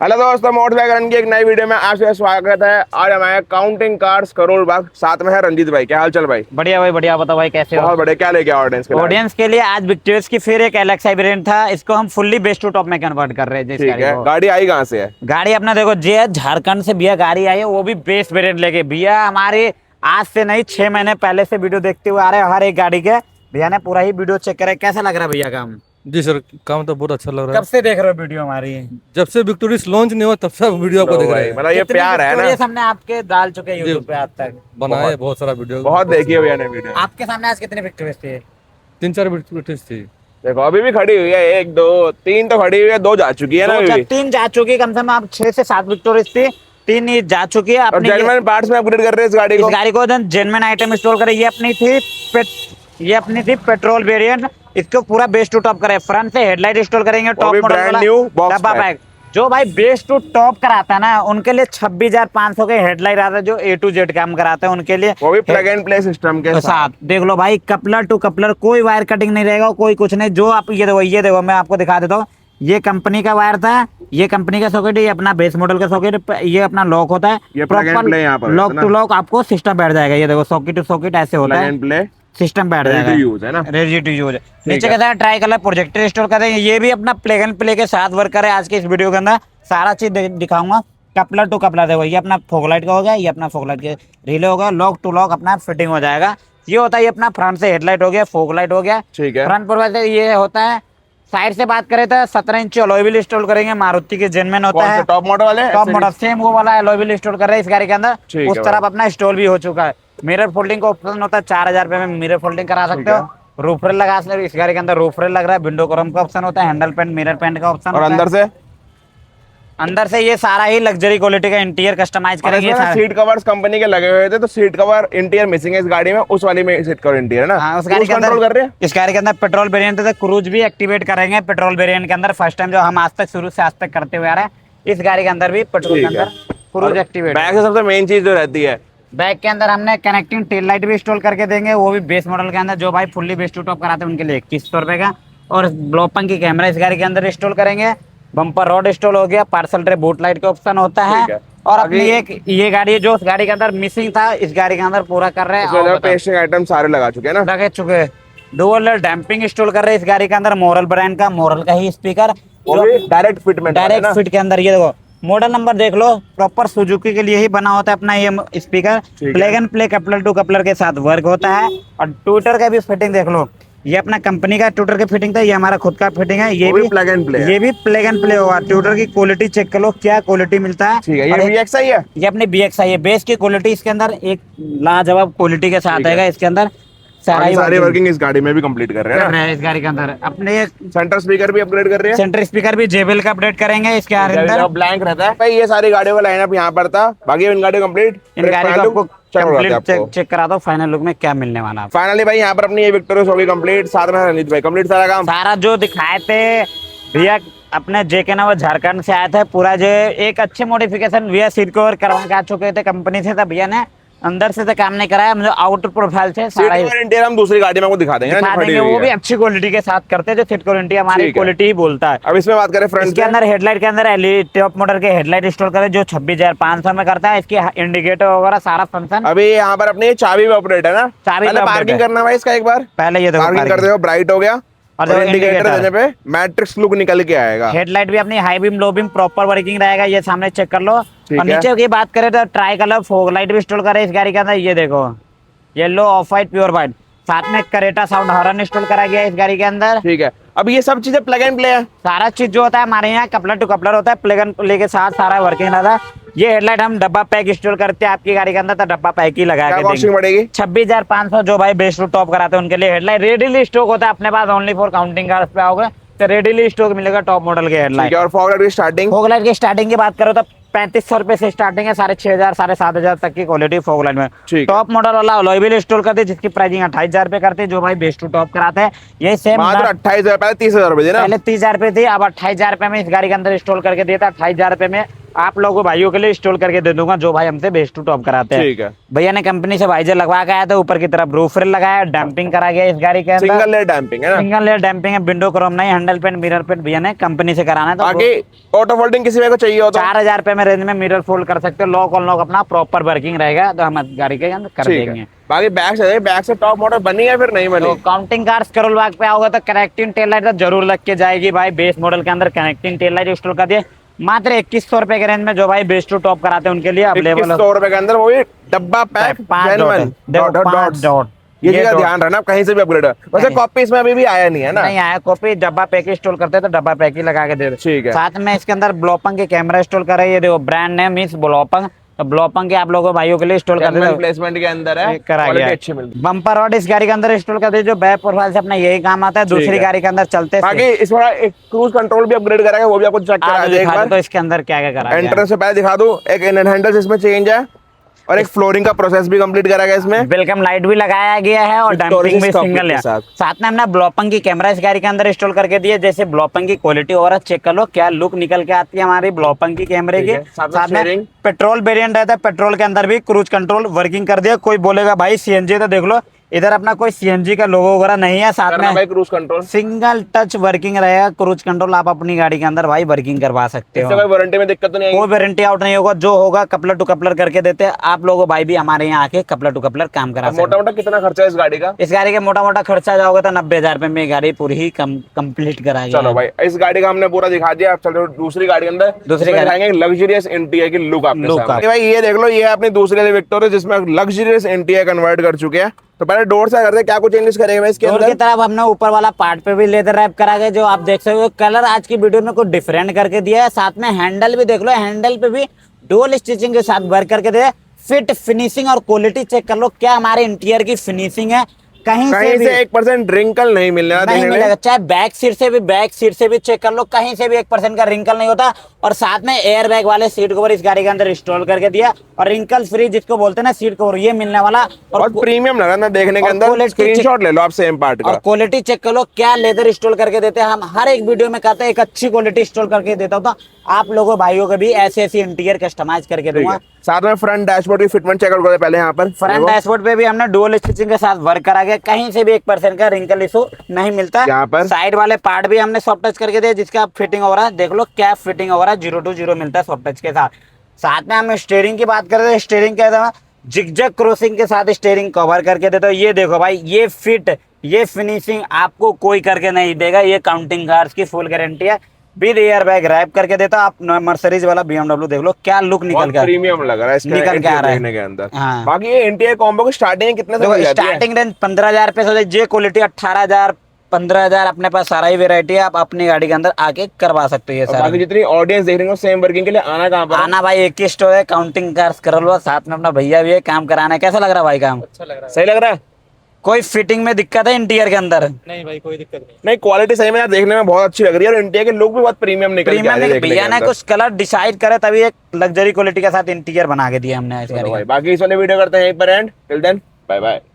Hello दोस्तों, motorcycle की एक नई वीडियो में आपका स्वागत है। आज हमारे काउंटिंग कार्स करोड़ बाग, साथ में है रंजीत भाई। क्या हाल चाल भाई? बढ़िया भाई बढ़िया। बताओ भाई कैसे हो? बहुत बढ़िया। क्या लेके ऑडियंस के लिए? ऑडियंस के लिए आज विक्टोरियस की फिर एक एलेक्स वेरिएंट था। इसको हम फुल्ली बेस टू टॉप में कन्वर्ट कर रहे हैं जिस ठीक गाड़ी है। को। गाड़ी आई कहाँ से है? गाड़ी अपना देखो जे झारखंड से भैया गाड़ी आई है, वो भी बेस वेरिएंट लेके। भैया हमारे आज से नहीं 6 महीने पहले से वीडियो देखते हुए आ रहे हैं हर एक गाड़ी के। भैया ने पूरा ही वीडियो चेक करा है। कैसा लग रहा है भैया काम? जी सर, काम तो बहुत अच्छा लग रहा कब है। से देख रहे हो वीडियो हमारी? जब से विक्टोरियस लॉन्च नहीं हुआ तब से वीडियो आपको लो देख रहे भाई, हैं। मतलब ये कितनी प्यार है ना। Victorious हमने आपके डाल चुके हैं यूट्यूब पे आज तक। बनाए बहुत सारा वीडियो, बहुत देखी है भैया ने वीडियो। आपके सामने आज कितने विक्टोरियस थे? 3-4 विक्टोरियस थी। देखो अभी भी खड़ी हुई है, 1 2 3 तो खड़ी हुई है, 2 जा चुकी है ना अभी भी। 3 जा चुकी है, कम से कम आप 6 से 7 विक्टोरियस थी, 3 ही जा चुकी है। अब अपनी जेन्युइन पार्ट्स में अपग्रेड कर रहे हैं इस गाड़ी इस को। गाड़ी को जेन्युइन आइटम इंस्टॉल करे। ये अपनी थी पेट्रोल वेरिएंट। इसको पूरा बेस टू टॉप करे। फ्रंट से हेडलाइट इंस्टॉल करेंगे, टॉप भी मॉडल brand वाला new box डब्बा pack। पैक। जो भाई बेस टू टॉप कराता है ना, उनके लिए 26,500 के हेडलाइट आता है। जो A to Z काम कराते हैं उनके लिए, वो भी प्लग एंड प्ले सिस्टम के साथ। साथ देख लो भाई, कपलर टू कपलर, कोई वायर कटिंग नहीं रहेगा, कोई कुछ नहीं। जो आप ये देखो मैं आपको दिखा देता हूँ। ये कंपनी का वायर था, ये कंपनी का सॉकेट, ये अपना बेस मॉडल का सॉकेट, ये अपना लॉक होता है। ये plug and play यहाँ पर लॉक है टू ना? लॉक आपको सिस्टम बैठ जाएगा। ये देखो सॉकेट टू सॉकेट ऐसे होता प्लग है, एंड प्ले सिस्टम बैठ रेडी टू जाएगा। यूज है ना। Ready to use. नीचे है। कहता है ट्राई कलर प्रोजेक्टर इंस्टॉल करेंगे। ये भी अपना प्लग एंड प्ले के साथ वर्क करे। आज के इस वीडियो के अंदर सारा चीज दिखाऊंगा। कपलर टू कपलर देखो, ये अपना फोकलाइट का हो गया, ये अपना फोकलाइट के रिले हो गया, लॉक टू लॉक अपना फिटिंग हो जाएगा। ये होता है, ये अपना फ्रंट से हेडलाइट हो गया, फोकलाइट हो गया। ठीक है। फ्रंट पर वैसे ये होता है। साइड से बात करें तो 17 इंच अलॉय व्हील इंस्टॉल करेंगे। मारुति के जेनमेन होता कौन है, से टॉप मॉडल वाले? टॉप मॉडल सेम वो वाला अलॉय व्हील इंस्टॉल कर रहे हैं इस गाड़ी के अंदर। ठीक उस है तरफ भाई। अपना इंस्टॉल भी हो चुका है। मिरर फोल्डिंग का ऑप्शन होता है, 4,000 रुपए में मिरर फोल्डिंग करा सकते हो। रूफ रेल लगा सकते हो। इस गाड़ी के अंदर रूफ रेल लग रहा है, विंडो क्रोम का ऑप्शन होता है, हैंडल पेंट मिरर पेंट का ऑप्शन और होता है। अंदर से ये सारा ही लग्जरी क्वालिटी का इंटीरियर कस्टमाइज करेंगे। सीट कवर्स कंपनी के लगे हुए थे, तो सीट कवर इंटीरियर मिसिंग है इस गाड़ी में। उस वाली में सीट कवर इंटीरियर है ना। हाँ, उस गाड़ी के कंट्रोल कर रहे हैं। इस गाड़ी के अंदर पेट्रोल वेरिएंट है, क्रूज भी एक्टिवेट करेंगे पेट्रोल वेरिएंट के अंदर। फर्स्ट टाइम जो हम आज तक शुरू से आज तक करते हुए आ रहे हैं, इस गाड़ी के अंदर भी पेट्रोल के ठीक है। अंदर क्रूज एक्टिवेट। बैक से सबसे मेन चीज जो रहती है, बैक के अंदर हमने कनेक्टिंग टेल लाइट भी इंस्टॉल करके देंगे, वो भी बेस मॉडल के अंदर। जो भाई फुल्ली बेस टू टॉप कराते हैं उनके लिए 2100 रुपए का। और ब्लॉपंग की कैमरा इस गाड़ी के अंदर इंस्टॉल करेंगे। बम्पर रॉड इंस्टॉल हो गया, पार्सल ट्रे बूट लाइट का ऑप्शन होता ठीक है। है। और अपनी एक ये गाड़ी है जो उस गाड़ी के अंदर मिसिंग था, इस गाड़ी के अंदर पूरा कर रहे हैं। इसमें पेस्टिंग आइटम सारे लगा चुके हैं ना। लगे चुके डुअल डैम्पिंग इंस्टॉल कर रहे हैं इस गाड़ी के अंदर। मोरल ब्रांड का, मोरल का ही स्पीकर, वो भी डायरेक्ट फिट में डायरेक्ट फिट के अंदर। ये देखो मॉडल नंबर देख लो, प्रॉपर सुजुकी के लिए ही बना होता है अपना ये स्पीकर। है। Plug and play coupler to coupler के साथ वर्क होता है। और ट्विटर का भी फिटिंग देख लो, ये अपना कंपनी का ट्विटर की फिटिंग था, ये हमारा खुद का फिटिंग है। ये भी प्लग एंड प्ले है। ये भी प्लग एंड प्ले होगा। ट्विटर की क्वालिटी चेक कर लो, क्या क्वालिटी मिलता है। ठीक है। और ये VXI है। ये अपनी BXI है। बेस की क्वालिटी इसके अंदर एक लाजवाब क्वालिटी के साथ ठीक है। आएगा इसके अंदर। सारी सारी वर्किंग इस गाड़ी में भी कंप्लीट कर रहे हैं ना। इस गाड़ी के अंदर अपने सेंटर स्पीकर भी अपग्रेड कर रहे हैं। सेंटर स्पीकर भी JBL का अपडेट करेंगे इसके अंदर। ब्लैंक रहता है भाई। ये सारी गाड़ियों का लाइनअप यहाँ पर था। बाकी इन गाड़ियों कंप्लीट इन गाड़ी को आपको कंप्लीट चेक करा दो, फाइनल लुक में क्या मिलने वाला है। फाइनली भाई यहाँ पर अपनी ये विक्टोरियस होगी कंप्लीट। साथ में रंजीत भाई कंप्लीट सारा काम। सारा जो दिखाए थे भैया अपने JK ना, वो झारखंड से आए थे। पूरा जो एक अच्छे मॉडिफिकेशन भैया सीट कवर करवा के आ चुके थे कंपनी से। तब भैया ने अंदर से तो काम नहीं कराया, मतलब आउटर प्रोफाइल से सारा ही इंटीरियर हम दूसरी गाड़ी में आपको दिखा देंगे ना, दिखा जो खड़ी देंगे। हुई वो है। भी अच्छी क्वालिटी के साथ करते हैं, जो सीट क्वालिटी हमारी ठीक है। क्वालिटी ही बोलता है। अब इसमें बात करें फ्रंट इसके अंदर हेडलाइट के अंदर LED टॉप मॉडल के हेडलाइट इंस्टॉल करें, जो 26,500 में करता है। इसकी इंडिकेटर वगैरह सारा फंक्शन। अभी यहाँ पर अपनी चाबी भी ऑपरेट है ना। चाबी पहले भी पार्किंग update है। करना भाई इसका एक बार। पहले ये देखो पार्किंग करते हो, ब्राइट हो गया। और और देखो इंडिकेटर indicator। देने पे मैट्रिक्स लुक निकल के आएगा। हेडलाइट भी अपनी high beam low beam proper working रहेगा। ये सामने चेक कर लो। ठीक और है। नीचे की बात करें तो ट्राई कलर फॉग लाइट भी इंस्टॉल करें इस गाड़ी के अंदर। ये देखो yellow of white pure white, साथ में करेटा साउंड हॉर्न इंस्टॉल करा गया है इस गाड़ी के अंदर। ठीक है। अब ये सब चीजें प्लग एंड प्ले है। सारा चीज जो होता है हमारे यहाँ कपलर टू कपलर होता है, प्लग एंड प्ले के साथ सारा वर्किंग रहता है। ये हेडलाइट हम डब्बा पैक इंस्टॉल करते हैं आपकी गाड़ी के अंदर, तो डब्बा पैक ही लगा क्या के कॉस्टिंग देंगे। पड़ेगी? 26,500 जो भाई बेस्ट टू टॉप कराते हैं उनके लिए हेडलाइट रेडीली स्टॉक होता है अपने पास। ओनली फॉर काउंटिंग कार्स पे आओगे तो रेडीली स्टॉक मिलेगा टॉप मॉडल के ठीक हेडलाइट। है। और फॉरवर्ड की स्टार्टिंग फॉग लाइट की स्टार्टिंग की बात करो तो 3500 रुपए से स्टार्टिंग है। 6,500 7,500 तक की क्वालिटी फॉग लाइट में। ठीक है। टॉप मॉडल वाला अलॉय व्हील इंस्टॉल करते हैं, जिसकी प्राइसिंग 28,000 रुपए करते हैं। जो भाई बेस्ट टू टॉप कराते हैं ये सेम मात्र 28,000, पहले 30,000 रुपए थे ना। पहले 30,000 रुपए थी, अब 28,000 रुपए में इस गाड़ी के अंदर इंस्टॉल करके देता है। 28,000 रुपए में आप लोगों भाइयों के लिए इंस्टॉल करके दे दूंगा, जो भाई हमसे बेस टू टॉप कराते हैं। ठीक है। भैया ने कंपनी से वाइजर लगवा के आया था, ऊपर की तरफ रूफ रेल लगाया, डैम्पिंग करा गया इस गाड़ी के अंदर, सिंगल लेयर डैम्पिंग है ना? सिंगल लेयर डैम्पिंग है, विंडो क्रोम नहीं, हैंडल पेंट मिरर पेंट भैया ने कंपनी से कराना है। तो आगे ऑटो फोल्डिंग किसी को चाहिए हो तो 4000 रुपए में रेंज में मिरर फोल्ड कर सकते हो, लॉक और लॉक अपना प्रॉपर वर्किंग रहेगा, तो हम गाड़ी के अंदर कर ठीक देंगे। है। बाकी बैक से टॉप मॉडल बनी है फिर नहीं बनी? तो काउंटिंग कार्स करोल बाग पे आओगे तो कनेक्टिंग टेल लाइट तो जरूर लग के जाएगी भाई। बेस मॉडल के अंदर कनेक्टिंग टेल लाइट इंस्टॉल कर दिए मात्र 2100 रुपए के रेंज में, जो भाई बेस टू टॉप कराते हैं उनके लिए अवेलेबल 2100 रुपए के अंदर वो भी डब्बा पैक 5 जेन्युइन डॉट। ये चीज का ध्यान रखना, कहीं से भी अपग्रेड है। वैसे नहीं। कॉपी इसमें अभी भी आया नहीं है ना? नहीं आया कॉपी, डब्बा पैक इंस्टॉल करते हैं तो डब्बा पैक ही लगा के दे दो। ठीक है। साथ में इसके अंदर ब्लोपंग के कैमरा इंस्टॉल कर रही है, देखो ब्रांड नेम इस ब्लोपंग, तो ब्लोपंग के आप लोगों भाइयों के लिए इंस्टॉल कर दे प्लेसमेंट के अंदर है, करा क्वालिटी गया। अच्छी मिलती है। बम्पर रॉड इस गाड़ी के अंदर इंस्टॉल कर दे, जो बैक प्रोफाइल से अपना यही काम आता है, ठीक दूसरी है। गाड़ी के अंदर चलते बाकी इसमें एक क्रूज कंट्रोल भी अपग्रेड करेगा, वो भी आपको चेक करा दे एक दिखा बार। दो तो इसके अंदर क्या क्या करा गया है। एंट्रेंस से पहले दिखा दूं, एक हैंडल इसमें चेंज है और एक फ्लोरिंग का प्रोसेस भी कंप्लीट करा गया इसमें। वेलकम लाइट भी लगाया गया है और Victorious डैम्पिंग भी cockpit सिंगल के है। साथ। साथ में हमने ब्लोपंग की कैमरा इस गाड़ी के अंदर इंस्टॉल करके दिए, जैसे ब्लोपंग की क्वालिटी वगैरह चेक कर लो, क्या लुक निकल के आती है हमारी ब्लोपंग की कैमरे ठीक की। है। साथ में साथ में steering। पेट्रोल वेरिएंट रहता है, पेट्रोल के अंदर भी क्रूज कंट्रोल वर्किंग कर दिया। कोई बोलेगा भाई सीएनजी, तो देख लो इधर अपना कोई सीएनजी का लोगो वगैरह नहीं है। साथ करना में भाई cruise control. Single touch working रहेगा क्रूज कंट्रोल, आप अपनी गाड़ी के अंदर भाई वर्किंग करवा सकते इससे हो, कोई वारंटी में दिक्कत तो नहीं कोई आएगी? वारंटी आउट नहीं होगा, जो होगा कपलर टू कपलर करके देते हैं। आप लोगों भाई भी हमारे यहाँ आके कपलर टू कपलर काम करा सकते मोटा मोटा कितना खर्चा है इस गाड़ी का? हैं। इस गाड़ी के मोटा मोटा खर्चा जाओगे तो 90,000 रुपए में गाड़ी पूरी ही कंप्लीट करा गया चलो है। भाई, इस गाड़ी का हमने पूरा दिखा दिया। अब चलो दूसरी गाड़ी के अंदर, दूसरी इसमें गाड़ी। दिखाएंगे लग्जरियस इंटीरियर की लुक आपके Look सामने। भाई ये देख लो, ये है अपनी दूसरी वाली विक्टोरिया जिसमें लग्जरियस इंटीरियर कन्वर्ट कर चुके हैं। तो पहले डोर से करते हैं, क्या कुछ चेंजेस करेंगे भाई इसके डोर की अंदर? तरफ हमने ऊपर वाला पार्ट पे भी लेदर रैप करा गया, जो आप देख सकते हो। कलर आज की वीडियो में कुछ डिफरेंट करके दिया है। साथ में हैंडल भी देख लो, हैंडल पे भी डुअल स्टिचिंग के साथ वर्क करके दिया है। फिट फिनिशिंग और क्वालिटी चेक कर लो, क्या हमारे इंटीरियर की फिनिशिंग है, कहीं कहीं भी से 1% रिंकल नहीं मिलने वाला नहीं देखने में। मिलेगा। चाहे बैक सीट से भी चेक कर लो, कहीं से भी 1% का रिंकल नहीं होता। और साथ में एयर बैग वाले सीट कवर इस गाड़ी के अंदर इंस्टॉल करके दिया, और रिंकल फ्री जिसको बोलते हैं ना सीट कवर, ये मिलने वाला। और प्रीमियम लगा ना देखने के और अंदर। quality स्क्रीनशॉट ले लो आप सेम पार्ट और का। क्वालिटी चेक कर लो, क्या लेदर इंस्टॉल करके देते हैं। हम हर एक वीडियो में कहते हैं एक अच्छी क्वालिटी इंस्टॉल करके देता हूं, तो आप लोगों भाइयों को भी ऐसे ऐसी इंटीरियर कस्टमाइज करके ठीक दूंगा। है। साथ में फ्रंट डैशबोर्ड की फिटमेंट चेक कर पहले यहाँ पर। फ्रंट डैशबोर्ड पे भी हमने डुअल स्टिचिंग के साथ वर्क करा गया, कहीं से भी 1% का रिंकल इशू नहीं मिलता। यहाँ पर साइड वाले पार्ट भी हमने सॉफ्ट टच करके दिया, जिसका फिटिंग हो रहा है, देख लो क्या फिटिंग हो रहा है, 0 to 0 मिलता है सॉफ्ट टच के साथ। साथ में हम स्टीयरिंग की बात करते हैं, स्टीयरिंग के जिगजैग क्रॉसिंग के साथ स्टीयरिंग कवर करके देते हो। ये देखो भाई, ये फिट, ये फिनिशिंग आपको कोई करके नहीं देगा, ये काउंटिंग कार्स की फुल गारंटी है। विद एयर बैग रैप करके देता। आप मर्सिडीज वाला BMW देख लो, क्या लुक निकल के प्रीमियम लग रहा है इसका निकल के आ रहा है देखने के अंदर। हाँ। बाकी ये इंटीरियर कॉम्बो की स्टार्टिंग कितने से मिल जाती है? स्टार्टिंग रेंज 15,000 रुपए से, जे क्वालिटी 18,000 15,000 अपने पास सारा ही वेरायटी है। आप अपनी गाड़ी के अंदर आके करवा सकते हो ये और सारा। बाकी जितनी ऑडियंस देख रही हो सेम वर्किंग के लिए आना कहाँ पर है? आना भाई, एक ही स्टोर है, काउंटिंग कार्स कर लो, साथ में अपना भैया भी है, काम कराना है। कैसा लग रहा है भाई काम? अच्छा लग रहा सही लग रहा है? कोई फिटिंग में दिक्कत है इंटीरियर के अंदर? है। नहीं भाई कोई दिक्कत नहीं। नहीं, क्वालिटी सही में यार देखने में बहुत अच्छी लग रही है और इंटीरियर के लुक भी बहुत प्रीमियम निकल के आ रही है देखने के भैया ने अंदर। कुछ कलर डिसाइड करे तभी एक लग्जरी क्वालिटी के साथ इंटीरियर बना के दिया हमने इस चलो गाड़ी भाई, का। बाकी इस वाले वीडियो करते हैं यहीं पर end. Till then bye bye.